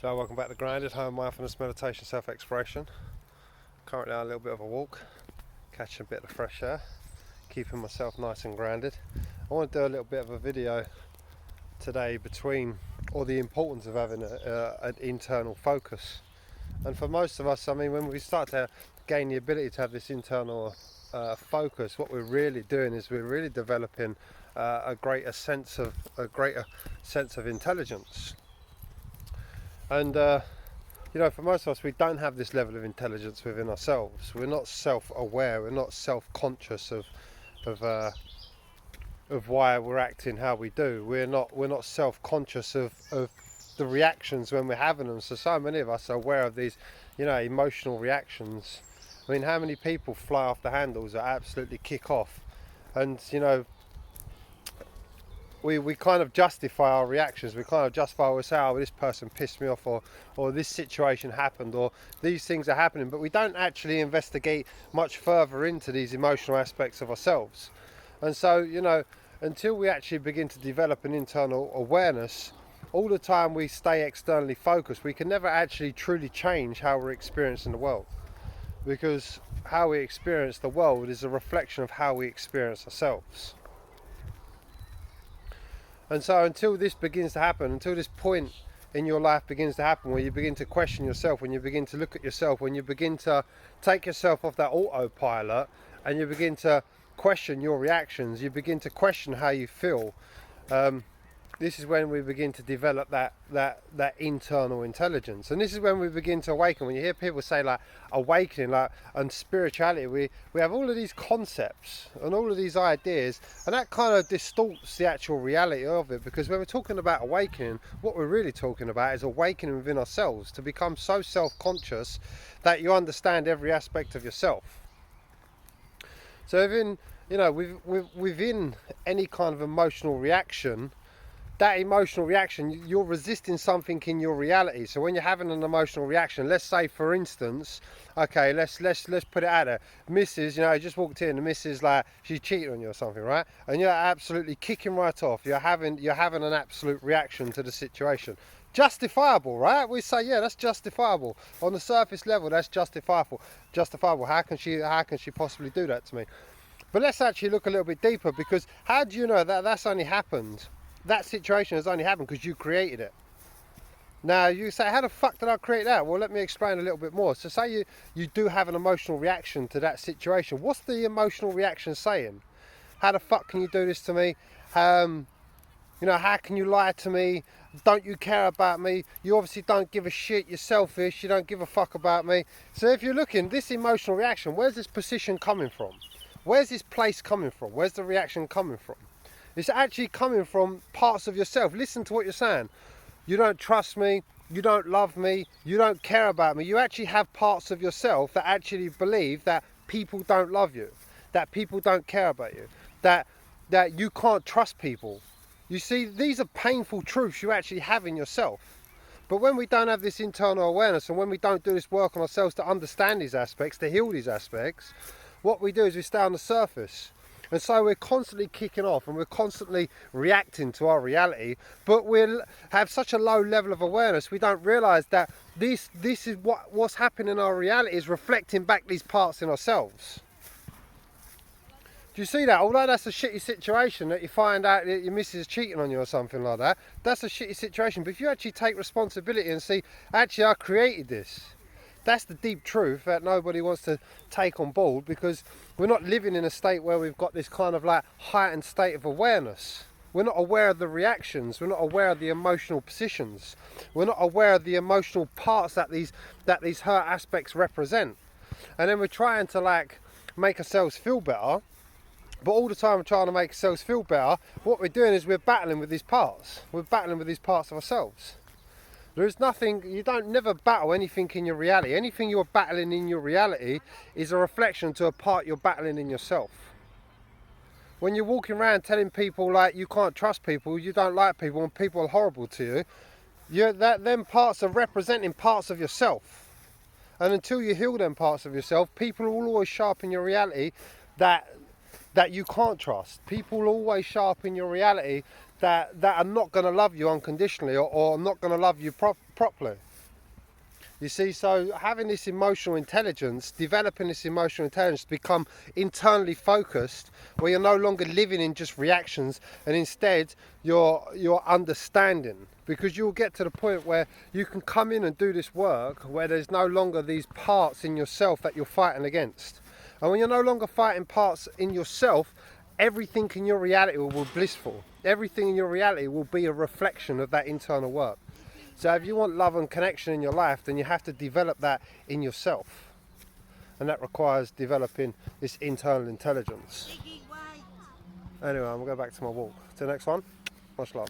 So welcome back to Grounded, home mindfulness, meditation, self-exploration. Currently on a little bit of a walk, catching a bit of fresh air, keeping myself nice and grounded. I want to do a little bit of a video today between or the importance of having an internal focus. And for most of us, I mean, when we start to gain the ability to have this internal focus, what we're really doing is we're really developing a greater sense of intelligence. And for most of us, we don't have this level of intelligence within ourselves. We're not self-aware. We're not self-conscious of why we're acting how we do. We're not self-conscious of the reactions when we're having them. So many of us are aware of these, emotional reactions. I mean, how many people fly off the handles or absolutely kick off, and we kind of justify our reactions. We kind of justify, we say, oh, this person pissed me off, or this situation happened, or these things are happening, but we don't actually investigate much further into these emotional aspects of ourselves. And so, until we actually begin to develop an internal awareness, all the time we stay externally focused, we can never actually truly change how we're experiencing the world. Because how we experience the world is a reflection of how we experience ourselves. And so until this begins to happen, until this point in your life begins to happen where you begin to question yourself, when you begin to look at yourself, when you begin to take yourself off that autopilot and you begin to question your reactions, you begin to question how you feel, this is when we begin to develop that internal intelligence. And this is when we begin to awaken. When you hear people say like awakening, and spirituality, we have all of these concepts and all of these ideas, and that kind of distorts the actual reality of it. Because when we're talking about awakening, what we're really talking about is awakening within ourselves to become so self-conscious that you understand every aspect of yourself. So within any kind of emotional reaction, that emotional reaction, you're resisting something in your reality. So when you're having an emotional reaction, let's say for instance, okay, let's put it out there. Mrs., you just walked in, and Mrs., like, she's cheating on you or something, right? And you're absolutely kicking right off. You're having an absolute reaction to the situation. Justifiable, right? We say, yeah, that's justifiable. On the surface level, that's justifiable. How can she possibly do that to me? But let's actually look a little bit deeper, because how do you know that that's only happened? That situation has only happened because you created it. Now you say, how the fuck did I create that? Well, let me explain a little bit more. So say you do have an emotional reaction to that situation. What's the emotional reaction saying? How the fuck can you do this to me? How can you lie to me? Don't you care about me? You obviously don't give a shit. You're selfish. You don't give a fuck about me. So if you're looking, this emotional reaction, where's this position coming from? Where's this place coming from? Where's the reaction coming from? It's actually coming from parts of yourself. Listen to what you're saying. You don't trust me. You don't love me. You don't care about me. You actually have parts of yourself that actually believe that people don't love you, that people don't care about you, that you can't trust people. You see, these are painful truths you actually have in yourself. But when we don't have this internal awareness, and when we don't do this work on ourselves to understand these aspects, to heal these aspects, what we do is we stay on the surface. And so we're constantly kicking off, and we're constantly reacting to our reality, but we have such a low level of awareness, we don't realise that this is what's happening in our reality is reflecting back these parts in ourselves. Do you see that? Although that's a shitty situation that you find out that your missus is cheating on you or something like that, that's a shitty situation. But if you actually take responsibility and see, actually I created this. That's the deep truth that nobody wants to take on board, because we're not living in a state where we've got this kind of like heightened state of awareness. We're not aware of the reactions. We're not aware of the emotional positions. We're not aware of the emotional parts that these hurt aspects represent. And then we're trying to like make ourselves feel better. But all the time we're trying to make ourselves feel better, what we're doing is we're battling with these parts. We're battling with these parts of ourselves. There is nothing, you don't never battle anything in your reality. Anything you're battling in your reality is a reflection to a part you're battling in yourself. When you're walking around telling people like you can't trust people, you don't like people, and people are horrible to you, them parts are representing parts of yourself. And until you heal them parts of yourself, people will always show up in your reality that you can't trust. People will always show up in your reality that are not going to love you unconditionally, or not going to love you properly. You see, so having this emotional intelligence, developing this emotional intelligence to become internally focused, where you're no longer living in just reactions, and instead you're understanding. Because you'll get to the point where you can come in and do this work where there's no longer these parts in yourself that you're fighting against. And when you're no longer fighting parts in yourself, everything in your reality will be blissful. Everything in your reality will be a reflection of that internal work. So if you want love and connection in your life, then you have to develop that in yourself. And that requires developing this internal intelligence. Anyway, I'm going to go back to my walk. To the next one. Much love.